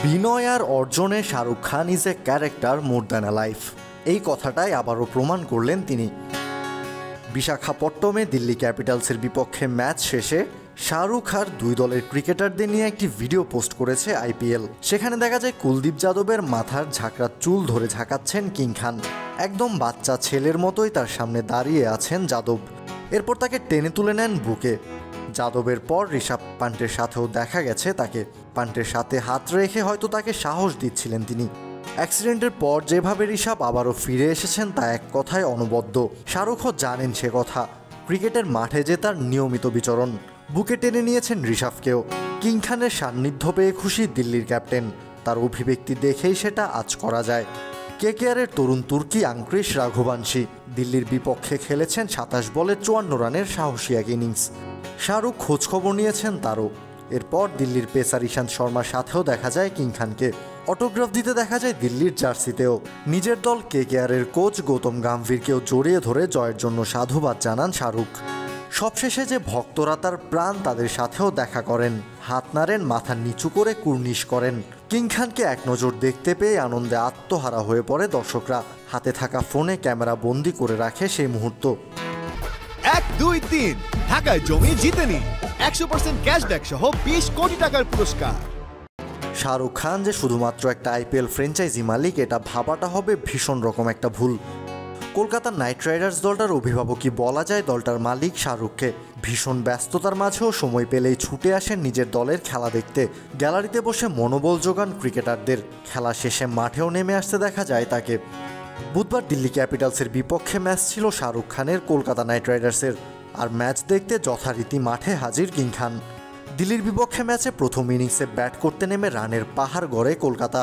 বিনয় আর অর্জনে Shahrukh Khan is a character more than a life, এই কথাটাই আবারও প্রমাণ করলেন তিনি। বিশাখাপট্টমে দিল্লি ক্যাপিটালসের বিপক্ষে ম্যাচ শেষে শাহরুখ আর দুই দলের ক্রিকেটারদের নিয়ে একটি ভিডিও পোস্ট করেছে আইপিএল। সেখানে দেখা যায় কুলদীপ যাদবের মাথার ঝাঁকড়া চুল ধরে ঝাঁকাচ্ছেন কিং খান। একদম বাচ্চা ছেলের মতোই তার সামনে দাঁড়িয়ে আছেন যাদব। এরপর তাকে টেনে তুলে নেন বুকে। যাদবের পর ঋষভ পান্টের সাথেও দেখা গেছে তাকে। পান্টের সাথে হাত রেখে হয়তো তাকে সাহস দিচ্ছিলেন তিনি। অ্যাক্সিডেন্টের পর যেভাবে ঋষভ আবারও ফিরে এসেছেন তা এক কথায় অনবদ্য। শাহরুখও জানেন সে কথা। ক্রিকেটের মাঠে যে তার নিয়মিত বিচরণ। বুকে টেনে নিয়েছেন ঋষভকেও। কিং খানের সান্নিধ্য পেয়ে খুশি দিল্লির ক্যাপ্টেন। তার অভিব্যক্তি দেখেই সেটা আজ করা যায়। কেকেআরের তরুণ তুর্কি আঙ্ক্রিশ রাঘবানশী দিল্লির বিপক্ষে খেলেছেন ২৭ বলে ৫৪ রানের সাহসী এক ইনিংস। শাহরুখ খোঁজখবর নিয়েছেন তারও। এরপর দিল্লির পেসার ইশান্ত শর্মার সাথেও দেখা যায় কিং খানকে। অটোগ্রাফ দিতে দেখা যায় দিল্লির জার্সিতেও। নিজের দল কেকেআরের কোচ গৌতম গম্ভীরকেও জড়িয়ে ধরে জয়ের জন্য সাধুবাদ জানান শাহরুখ। সবশেষে যে ভক্তরা তার প্রাণ তাদের সাথেও দেখা করেন, হাত নাড়েন, মাথা নিচু করে কুর্নিশ করেন। কিং খানকে এক নজর দেখতে পেয়ে আনন্দে আত্মহারা হয়ে পড়ে দর্শকরা। হাতে থাকা ফোনে ক্যামেরা বন্দি করে রাখে সেই মুহূর্ত। ১, ২, ৩ ঢাকায় জমি জিতে নিন ১০০% ক্যাশব্যাক সহ ২০ কোটি টাকার পুরস্কার। শাহরুখ খান যে শুধুমাত্র একটা আইপিএল ফ্র্যাঞ্চাইজি মালিক, এটা ভাবাটা হবে ভীষণ রকম একটা ভুল। কলকাতা নাইট রাইডার্স দলটার অভিভাবকই বলা যায় দলটার মালিক শাহরুখকে। ভীষণ ব্যস্ততার মাঝেও সময় পেলেই ছুটে আসেন নিজের দলের খেলা দেখতে। গ্যালারিতে বসে মনোবল যোগান ক্রিকেটারদের। খেলা শেষে মাঠেও নেমে আসতে দেখা যায় তাকে। বুধবার দিল্লি ক্যাপিটালসের বিপক্ষে ম্যাচ ছিল শাহরুখ খানের কলকাতা নাইট রাইডার্সের। আর ম্যাচ দেখতে যথারীতি মাঠে হাজির কিং খান। দিল্লির বিপক্ষে ম্যাচে প্রথম ইনিংসে ব্যাট করতে নেমে রানের পাহাড় গড়ে কলকাতা।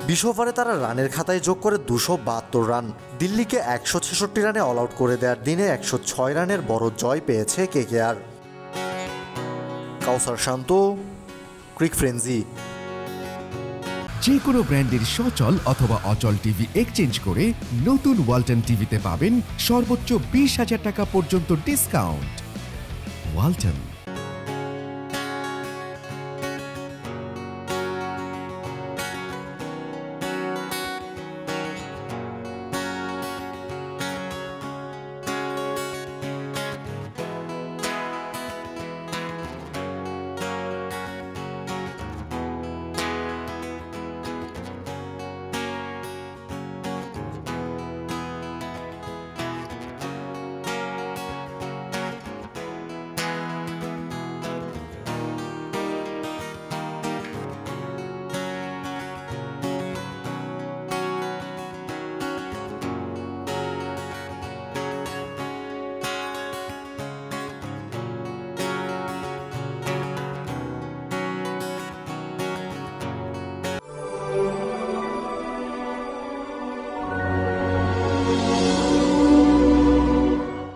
২০ ওভারে তারা রানের খাতায় যোগ করে ২৭২ রান। দিল্লিকে ১৬৬ রানে অল আউট করে দেওয়ার দিনে ১০৬ রানের বড় জয় পেয়েছে কেকেআর। কাউসার শান্ত, ক্রিক ফ্রেঞ্জি। যে কোনো ব্র্যান্ডের সচল অথবা অচল টিভি এক্সচেঞ্জ করে নতুন ওয়ালটন টিভিতে পাবেন সর্বোচ্চ ২০,০০০ টাকা পর্যন্ত ডিসকাউন্ট। ওয়ালটন।